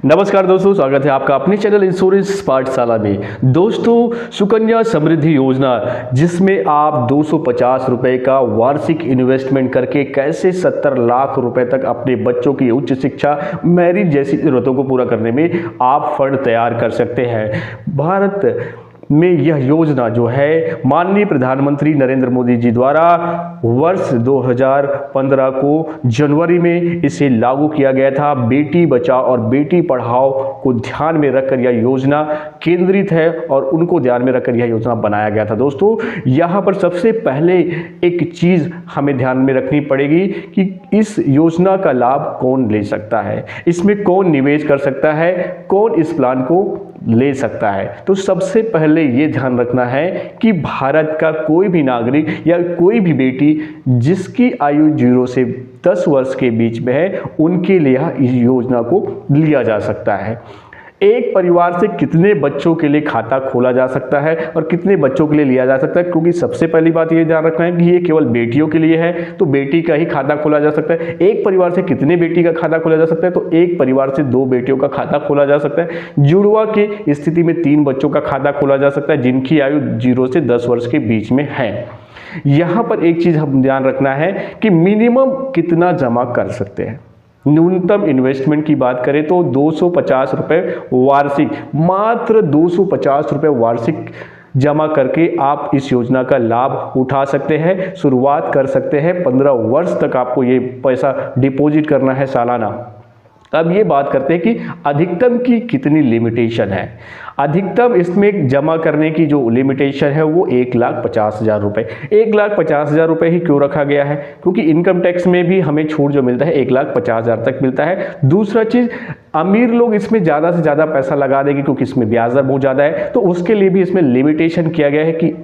नमस्कार दोस्तों, स्वागत है आपका अपने चैनल इंश्योरेंस पाठशाला में। दोस्तों, सुकन्या समृद्धि योजना जिसमें आप 250 रुपए का वार्षिक इन्वेस्टमेंट करके कैसे 70 लाख रुपए तक अपने बच्चों की उच्च शिक्षा, मैरिज जैसी जरूरतों को पूरा करने में आप फंड तैयार कर सकते हैं। भारत में यह योजना जो है माननीय प्रधानमंत्री नरेंद्र मोदी जी द्वारा वर्ष 2015 को जनवरी में इसे लागू किया गया था। बेटी बचाओ और बेटी पढ़ाओ को ध्यान में रखकर यह योजना केंद्रित है और उनको ध्यान में रखकर यह योजना बनाया गया था। दोस्तों, यहाँ पर सबसे पहले एक चीज़ हमें ध्यान में रखनी पड़ेगी कि इस योजना का लाभ कौन ले सकता है, इसमें कौन निवेश कर सकता है, कौन इस प्लान को ले सकता है। तो सबसे पहले ये ध्यान रखना है कि भारत का कोई भी नागरिक या कोई भी बेटी जिसकी आयु 0 से 10 वर्ष के बीच में है, उनके लिए इस योजना को लिया जा सकता है। एक परिवार से कितने बच्चों के लिए खाता खोला जा सकता है और कितने बच्चों के लिए लिया जा सकता है, क्योंकि सबसे पहली बात ये ध्यान रखना है कि ये केवल बेटियों के लिए है, तो बेटी का ही खाता खोला जा सकता है। एक परिवार से कितने बेटी का खाता खोला जा सकता है, तो एक परिवार से 2 बेटियों का खाता खोला जा सकता है। जुड़वा की स्थिति में 3 बच्चों का खाता खोला जा सकता है जिनकी आयु 0 से 10 वर्ष के बीच में है। यहाँ पर एक चीज़ हम ध्यान रखना है कि मिनिमम कितना जमा कर सकते हैं। न्यूनतम इन्वेस्टमेंट की बात करें तो 250 रुपये वार्षिक, मात्र 250 रुपये वार्षिक जमा करके आप इस योजना का लाभ उठा सकते हैं। शुरुआत कर सकते हैं। 15 वर्ष तक आपको ये पैसा डिपॉजिट करना है सालाना। अब ये बात करते हैं कि अधिकतम की कितनी लिमिटेशन है। अधिकतम इसमें जमा करने की जो लिमिटेशन है वो 1,50,000 रुपये। 1,50,000 रुपये ही क्यों रखा गया है? क्योंकि इनकम टैक्स में भी हमें छूट जो मिलता है 1,50,000 तक मिलता है। दूसरा चीज़, अमीर लोग इसमें ज़्यादा से ज़्यादा पैसा लगा देंगे क्योंकि इसमें ब्याज दर बहुत ज़्यादा है, तो उसके लिए भी इसमें लिमिटेशन किया गया है कि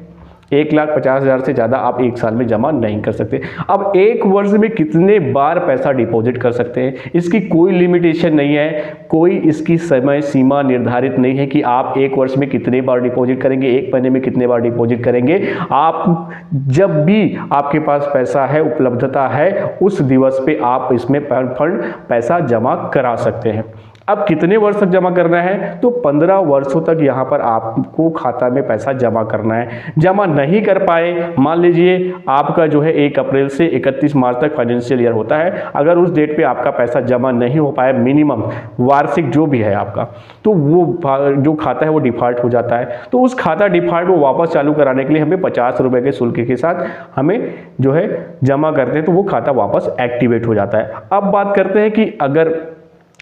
1,50,000 से ज़्यादा आप एक साल में जमा नहीं कर सकते। अब एक वर्ष में कितने बार पैसा डिपॉजिट कर सकते हैं, इसकी कोई लिमिटेशन नहीं है, कोई इसकी समय सीमा निर्धारित नहीं है कि आप एक वर्ष में कितने बार डिपॉजिट करेंगे, एक महीने में कितने बार डिपॉजिट करेंगे। आप जब भी आपके पास पैसा है, उपलब्धता है, उस दिवस पे आप इसमें फंड पैसा जमा करा सकते हैं। अब कितने वर्ष तक जमा करना है, तो 15 वर्षों तक यहाँ पर आपको खाता में पैसा जमा करना है। जमा नहीं कर पाए, मान लीजिए आपका जो है 1 अप्रैल से 31 मार्च तक फाइनेंशियल ईयर होता है, अगर उस डेट पे आपका पैसा जमा नहीं हो पाया मिनिमम वार्षिक जो भी है आपका, तो वो जो खाता है वो डिफॉल्ट हो जाता है। तो उस खाता डिफॉल्ट को वापस चालू कराने के लिए हमें 50 रुपये के शुल्क के साथ हमें जो है जमा करते हैं, तो वो खाता वापस एक्टिवेट हो जाता है। अब बात करते हैं कि अगर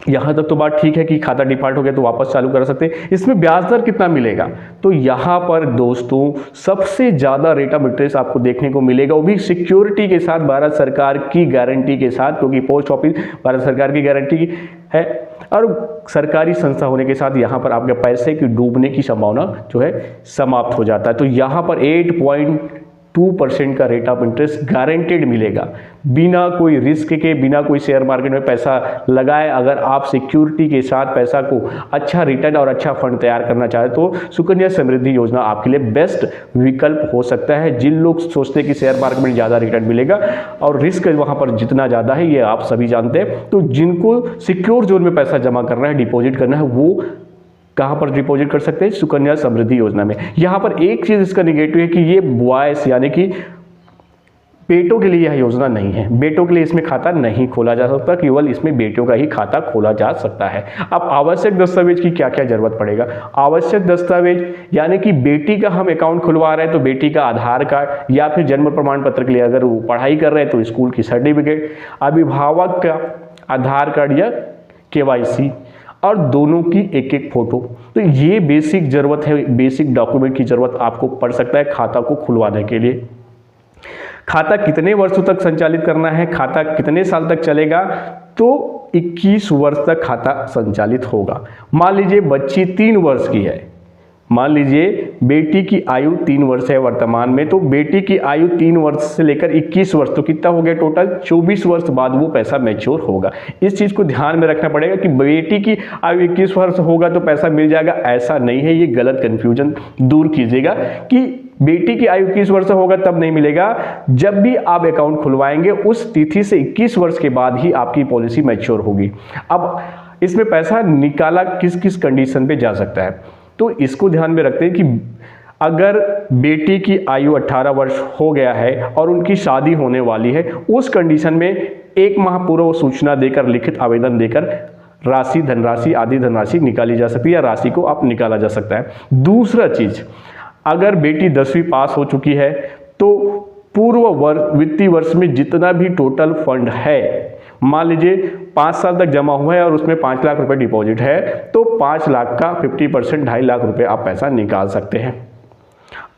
यहाँ तक तो बात ठीक है कि खाता डिफॉल्ट हो गया तो वापस चालू कर सकते हैं। इसमें ब्याज दर कितना मिलेगा, तो यहाँ पर दोस्तों सबसे ज़्यादा रेट ऑफ इंटरेस्ट आपको देखने को मिलेगा, वो भी सिक्योरिटी के साथ, भारत सरकार की गारंटी के साथ, क्योंकि पोस्ट ऑफिस भारत सरकार की गारंटी है और सरकारी संस्था होने के साथ यहाँ पर आपके पैसे की डूबने की संभावना जो है समाप्त हो जाता है। तो यहाँ पर 8.2% का रेट ऑफ इंटरेस्ट गारंटेड मिलेगा, बिना कोई रिस्क के, बिना कोई शेयर मार्केट में पैसा लगाए। अगर आप सिक्योरिटी के साथ पैसा को अच्छा रिटर्न और अच्छा फंड तैयार करना चाहे तो सुकन्या समृद्धि योजना आपके लिए बेस्ट विकल्प हो सकता है। जिन लोग सोचते हैं कि शेयर मार्केट में ज़्यादा रिटर्न मिलेगा और रिस्क वहाँ पर जितना ज़्यादा है, ये आप सभी जानते हैं, तो जिनको सिक्योर जोन में पैसा जमा करना है, डिपॉजिट करना है, वो कहाँ पर डिपॉजिट कर सकते हैं? सुकन्या समृद्धि योजना में। यहाँ पर एक चीज़ इसका निगेटिव है कि ये बॉयज यानी कि बेटों के लिए यह योजना नहीं है। बेटों के लिए इसमें खाता नहीं खोला जा सकता, केवल इसमें बेटियों का ही खाता खोला जा सकता है। अब आवश्यक दस्तावेज की क्या क्या जरूरत पड़ेगा? आवश्यक दस्तावेज यानी कि बेटी का हम अकाउंट खुलवा रहे हैं तो बेटी का आधार कार्ड या फिर जन्म प्रमाण पत्र के लिए अगर वो पढ़ाई कर रहे हैं तो स्कूल की सर्टिफिकेट, अभिभावक का आधार कार्ड या KYC और दोनों की एक फोटो। तो ये बेसिक जरूरत है, बेसिक डॉक्यूमेंट की जरूरत आपको पड़ सकता है खाता को खुलवाने के लिए। खाता कितने वर्षों तक संचालित करना है, खाता कितने साल तक चलेगा, तो 21 वर्ष तक खाता संचालित होगा। मान लीजिए बच्ची 3 वर्ष की है, मान लीजिए बेटी की आयु 3 वर्ष है वर्तमान में, तो बेटी की आयु 3 वर्ष से लेकर 21 वर्ष, तो कितना हो गया टोटल? 24 वर्ष बाद वो पैसा मैच्योर होगा। इस चीज़ को ध्यान में रखना पड़ेगा कि बेटी की आयु 21 वर्ष होगा तो पैसा मिल जाएगा, ऐसा नहीं है। ये गलत कन्फ्यूजन दूर कीजिएगा कि बेटी की आयु 21 वर्ष होगा तब नहीं मिलेगा। जब भी आप अकाउंट खुलवाएंगे उस तिथि से 21 वर्ष के बाद ही आपकी पॉलिसी मैच्योर होगी। अब इसमें पैसा निकाला किस किस कंडीशन पे जा सकता है, तो इसको ध्यान में रखते हैं कि अगर बेटी की आयु 18 वर्ष हो गया है और उनकी शादी होने वाली है, उस कंडीशन में 1 माह पूर्व सूचना देकर, लिखित आवेदन देकर राशि, धनराशि, आदि धनराशि निकाली जा सकती है या राशि को आप निकाला जा सकता है। दूसरा चीज, अगर बेटी 10वीं पास हो चुकी है तो पूर्व वर्ष, वित्तीय वर्ष में जितना भी टोटल फंड है, मान लीजिए 5 साल तक जमा हुआ है और उसमें 5 लाख रुपए डिपॉजिट है, तो 5 लाख का 50% 2.5 लाख रुपए आप पैसा निकाल सकते हैं।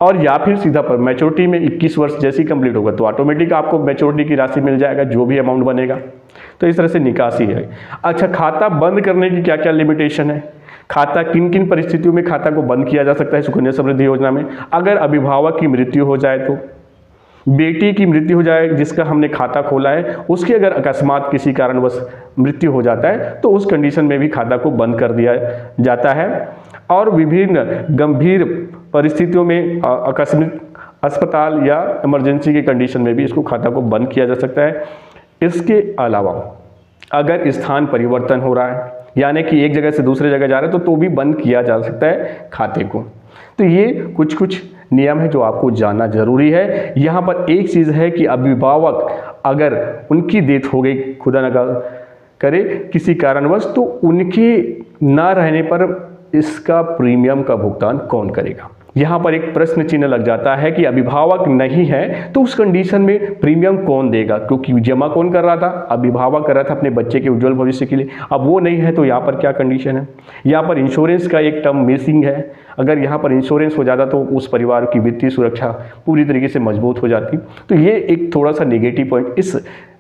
और या फिर सीधा पर मैच्योरिटी में 21 वर्ष जैसी कंप्लीट होगा तो ऑटोमेटिक आपको मैच्योरिटी की राशि मिल जाएगा, जो भी अमाउंट बनेगा। तो इस तरह से निकासी है। अच्छा, खाता बंद करने की क्या क्या लिमिटेशन है, खाता किन किन परिस्थितियों में खाता को बंद किया जा सकता है सुकन्या समृद्धि योजना में। अगर अभिभावक की मृत्यु हो जाए, तो बेटी की मृत्यु हो जाए जिसका हमने खाता खोला है, उसकी अगर अकस्मात किसी कारणवश मृत्यु हो जाता है तो उस कंडीशन में भी खाता को बंद कर दिया जाता है। और विभिन्न गंभीर परिस्थितियों में आकस्मिक अस्पताल या इमरजेंसी की कंडीशन में भी इसको खाता को बंद किया जा सकता है। इसके अलावा अगर स्थान परिवर्तन हो रहा है, यानी कि एक जगह से दूसरे जगह जा रहे हैं, तो भी बंद किया जा सकता है खाते को। तो ये कुछ कुछ नियम है जो आपको जानना जरूरी है। यहाँ पर एक चीज़ है कि अभिभावक अगर उनकी डेथ हो गई, खुदा न करे किसी कारणवश, तो उनके ना रहने पर इसका प्रीमियम का भुगतान कौन करेगा। यहाँ पर एक प्रश्न चिन्ह लग जाता है कि अभिभावक नहीं है तो उस कंडीशन में प्रीमियम कौन देगा, क्योंकि जमा कौन कर रहा था, अभिभावक कर रहा था अपने बच्चे के उज्जवल भविष्य के लिए। अब वो नहीं है तो यहाँ पर क्या कंडीशन है, यहाँ पर इंश्योरेंस का एक टर्म मिसिंग है। अगर यहाँ पर इंश्योरेंस हो जाता तो उस परिवार की वित्तीय सुरक्षा पूरी तरीके से मजबूत हो जाती। तो ये एक थोड़ा सा नेगेटिव पॉइंट इस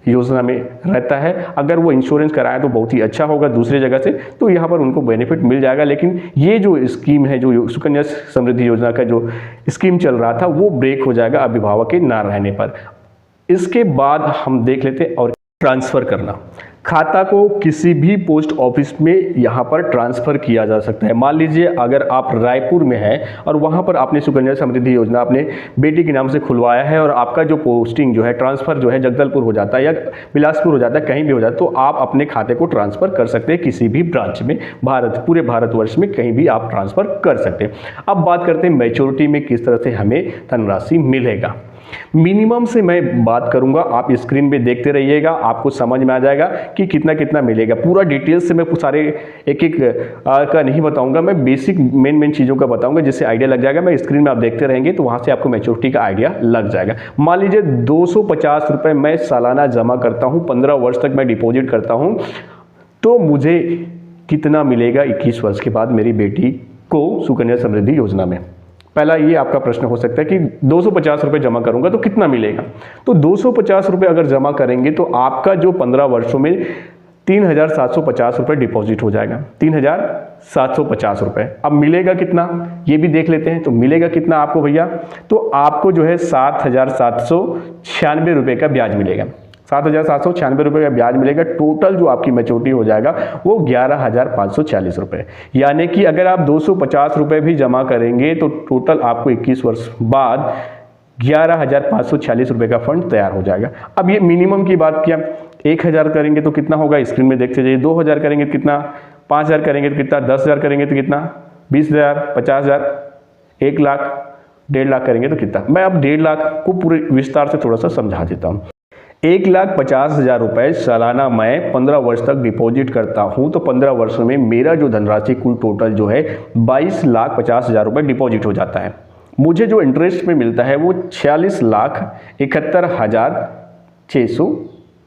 योजना में रहता है। अगर वो इंश्योरेंस कराया तो बहुत ही अच्छा होगा दूसरी जगह से, तो यहाँ पर उनको बेनिफिट मिल जाएगा। लेकिन ये जो स्कीम है, जो सुकन्या समृद्धि योजना का जो स्कीम चल रहा था, वो ब्रेक हो जाएगा अभिभावक के ना रहने पर। इसके बाद हम देख लेते हैं और ट्रांसफ़र करना। खाता को किसी भी पोस्ट ऑफिस में यहाँ पर ट्रांसफ़र किया जा सकता है। मान लीजिए अगर आप रायपुर में हैं और वहाँ पर आपने सुकन्या समृद्धि योजना अपने बेटी के नाम से खुलवाया है और आपका जो पोस्टिंग जो है, ट्रांसफ़र जो है जगदलपुर हो जाता है या बिलासपुर हो जाता है, कहीं भी हो जाता है, तो आप अपने खाते को ट्रांसफ़र कर सकते हैं किसी भी ब्रांच में, पूरे भारतवर्ष में कहीं भी आप ट्रांसफ़र कर सकते हैं। अब बात करते हैं मैच्योरिटी में किस तरह से हमें धनराशि मिलेगा। मिनिमम से मैं बात करूंगा, आप स्क्रीन पे देखते रहिएगा, आपको समझ में आ जाएगा कि कितना कितना मिलेगा। पूरा डिटेल्स से मैं सारे एक एक का नहीं बताऊंगा, मैं बेसिक मेन चीज़ों का बताऊंगा जिससे आइडिया लग जाएगा। मैं स्क्रीन में आप देखते रहेंगे तो वहां से आपको मैच्योरिटी का आइडिया लग जाएगा। मान लीजिए 250 रुपये मैं सालाना जमा करता हूँ, 15 वर्ष तक मैं डिपॉजिट करता हूँ, तो मुझे कितना मिलेगा 21 वर्ष के बाद मेरी बेटी को सुकन्या समृद्धि योजना में। पहला ये आपका प्रश्न हो सकता है कि 250 रुपये जमा करूंगा तो कितना मिलेगा। तो 250 रुपये अगर जमा करेंगे तो आपका जो 15 वर्षों में 3,750 रुपये डिपॉजिट हो जाएगा, 3,750 रुपये। अब मिलेगा कितना ये भी देख लेते हैं। तो मिलेगा कितना आपको भैया, तो आपको जो है 7,796 रुपये का ब्याज मिलेगा, 7,796 रुपये का ब्याज मिलेगा। टोटल जो आपकी मैच्योरिटी हो जाएगा वो 11,540 रुपये। यानी कि अगर आप 250 रुपये भी जमा करेंगे तो टोटल आपको 21 वर्ष बाद 11,540 रुपये का फंड तैयार हो जाएगा। अब ये मिनिमम की बात किया, 1,000 करेंगे तो कितना होगा, स्क्रीन में देखते जाइए। 2,000 करेंगे तो कितना, 5,000 करेंगे तो कितना, 10,000 करेंगे तो कितना, 20,000, 50,000, 1 लाख, 1.5 लाख करेंगे तो कितना। मैं अब 1.5 लाख को पूरे विस्तार से थोड़ा सा समझा देता हूँ। 1,50,000 रुपये सालाना मैं 15 वर्ष तक डिपॉजिट करता हूं, तो 15 वर्षों में मेरा जो धनराशि कुल टोटल जो है 22,50,000 रुपये डिपॉजिट हो जाता है। मुझे जो इंटरेस्ट में मिलता है वो 46,71,600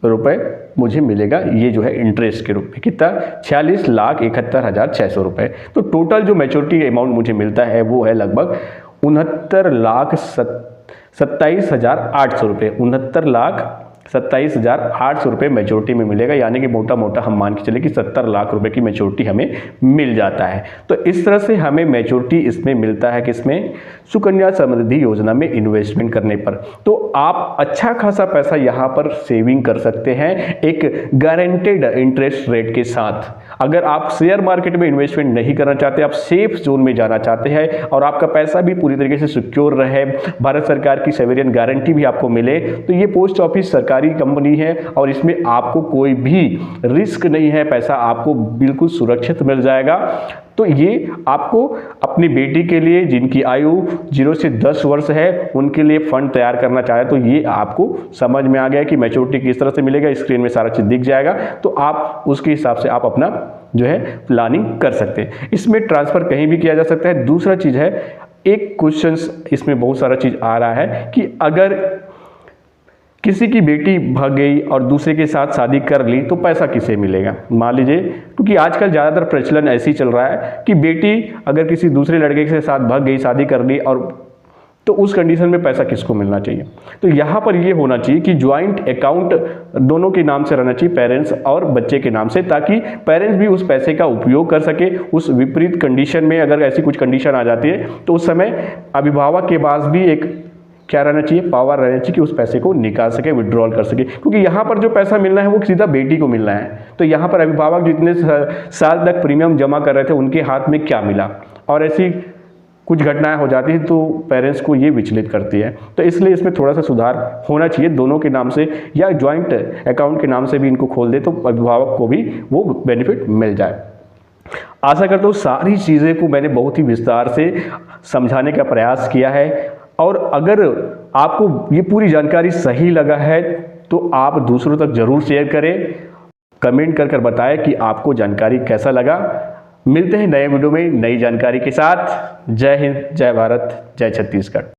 रुपये मुझे मिलेगा। ये जो है इंटरेस्ट के रूप में कितना, 46,71,600 रुपये। तो टोटल जो मैच्योरिटी अमाउंट मुझे मिलता है वो है लगभग 69,27,800 रुपये। 69,27,800 रुपये मैच्योरिटी में मिलेगा। यानी कि मोटा मोटा हम मान के चले कि 70 लाख रुपए की मैच्योरिटी हमें मिल जाता है। तो इस तरह से हमें मैच्योरिटी इसमें मिलता है, किसमें, सुकन्या समृद्धि योजना में इन्वेस्टमेंट करने पर। तो आप अच्छा खासा पैसा यहाँ पर सेविंग कर सकते हैं एक गारंटेड इंटरेस्ट रेट के साथ। अगर आप शेयर मार्केट में इन्वेस्टमेंट नहीं करना चाहते, आप सेफ जोन में जाना चाहते हैं और आपका पैसा भी पूरी तरीके से सिक्योर रहे, भारत सरकार की सॉवरेन गारंटी भी आपको मिले, तो ये पोस्ट ऑफिस सरकारी कंपनी है और इसमें आपको कोई भी रिस्क नहीं है, पैसा आपको बिल्कुल सुरक्षित मिल जाएगा। तो ये आपको अपनी बेटी के लिए जिनकी आयु 0 से 10 वर्ष है उनके लिए फंड तैयार करना चाहे तो ये आपको समझ में आ गया कि मैच्योरिटी किस तरह से मिलेगा, स्क्रीन में सारा चीज़ दिख जाएगा, तो आप उसके हिसाब से आप अपना जो है प्लानिंग कर सकते हैं। इसमें ट्रांसफ़र कहीं भी किया जा सकता है। दूसरा चीज़ है, एक क्वेश्चंस इसमें बहुत सारा चीज़ आ रहा है कि अगर किसी की बेटी भाग गई और दूसरे के साथ शादी कर ली तो पैसा किसे मिलेगा। मान लीजिए, क्योंकि आजकल ज़्यादातर प्रचलन ऐसे ही चल रहा है कि बेटी अगर किसी दूसरे लड़के के साथ भाग गई, शादी कर ली, और तो उस कंडीशन में पैसा किसको मिलना चाहिए। तो यहाँ पर ये होना चाहिए कि ज्वाइंट अकाउंट दोनों के नाम से रहना चाहिए, पेरेंट्स और बच्चे के नाम से, ताकि पेरेंट्स भी उस पैसे का उपयोग कर सके। उस विपरीत कंडीशन में अगर ऐसी कुछ कंडीशन आ जाती है तो उस समय अभिभावक के पास भी एक क्या रहना चाहिए, पावर रहना चाहिए कि उस पैसे को निकाल सके, विड्रॉल कर सके, क्योंकि यहाँ पर जो पैसा मिलना है वो सीधा बेटी को मिलना है। तो यहाँ पर अभिभावक जितने साल तक प्रीमियम जमा कर रहे थे उनके हाथ में क्या मिला, और ऐसी कुछ घटनाएं हो जाती हैं तो पेरेंट्स को ये विचलित करती है। तो इसलिए इसमें थोड़ा सा सुधार होना चाहिए, दोनों के नाम से या ज्वाइंट अकाउंट के नाम से भी इनको खोल दे तो अभिभावक को भी वो बेनिफिट मिल जाए। आशा करता हूँ सारी चीज़ें को मैंने बहुत ही विस्तार से समझाने का प्रयास किया है, और अगर आपको ये पूरी जानकारी सही लगा है तो आप दूसरों तक जरूर शेयर करें, कमेंट कर बताएं कि आपको जानकारी कैसा लगा। मिलते हैं नए वीडियो में नई जानकारी के साथ। जय हिंद, जय भारत, जय छत्तीसगढ़।